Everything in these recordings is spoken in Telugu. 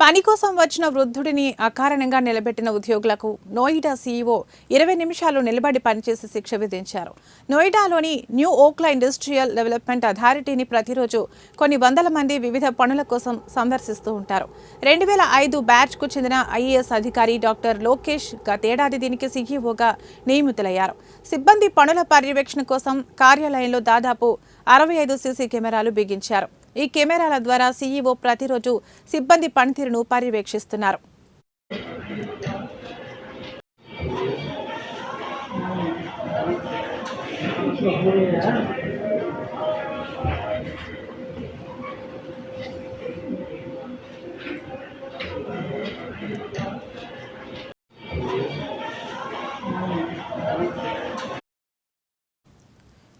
పని కోసం వచ్చిన వృద్ధుడిని అకారణంగా నిలబెట్టిన ఉద్యోగులకు నోయిడా సీఈఓ 20 నిమిషాలు నిలబడి పనిచేసి శిక్ష విధించారు. నోయిడాలోని న్యూ ఓక్లా ఇండస్ట్రియల్ డెవలప్మెంట్ అథారిటీని ప్రతిరోజు కొన్ని వందల మంది వివిధ పనుల కోసం సందర్శిస్తూ ఉంటారు. 2005 బ్యాచ్కు చెందిన ఐఏఎస్ అధికారి డాక్టర్ లోకేష్ గతేడాది దీనికి సీఈఓగా నియమితులయ్యారు. సిబ్బంది పనుల పర్యవేక్షణ కోసం కార్యాలయంలో దాదాపు 65 సీసీ కెమెరాలు బిగించారు. ఈ కెమెరాల ద్వారా సీఈఓ ప్రతిరోజు సిబ్బంది పనితీరును పర్యవేక్షిస్తున్నారు.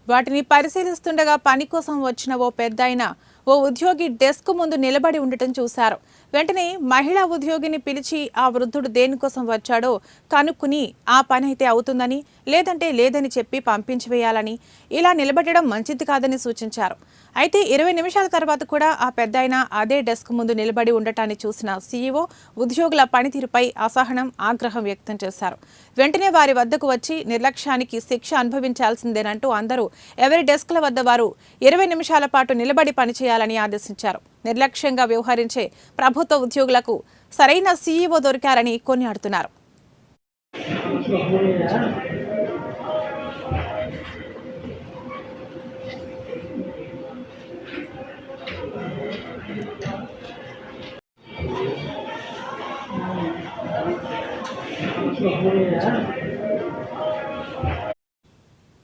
వాటిని పరిశీలిస్తుండగా పని కోసం వచ్చిన ఓ ఉద్యోగి డెస్క్ ముందు నిలబడి ఉండటం చూశారు. వెంటనే మహిళా ఉద్యోగిని పిలిచి ఆ వృద్ధుడు దేనికోసం వచ్చాడో కనుక్కుని ఆ పని అయితే అవుతుందని లేదంటే లేదని చెప్పి పంపించివేయాలని, ఇలా నిలబెట్టడం మంచిది కాదని సూచించారు. అయితే 20 నిమిషాల తర్వాత కూడా ఆ పెద్దాయన అదే డెస్క్ ముందు నిలబడి ఉండటాన్ని చూసిన సీఈఓ ఉద్యోగుల పనితీరుపై అసహనం, ఆగ్రహం వ్యక్తం చేశారు. వెంటనే వారి వద్దకు వచ్చి నిర్లక్ష్యానికి శిక్ష అనుభవించాల్సిందేనంటూ అందరూ ఎవరి డెస్క్ల వద్ద వారు 20 నిమిషాల పాటు నిలబడి పనిచేయాలని ఆదేశించారు. నిర్లక్ష్యంగా వ్యవహరించే ప్రభుత్వ ఉద్యోగులకు సరైన సీఈఓ దొరికారని కొనియాడుతున్నారు. Yeah.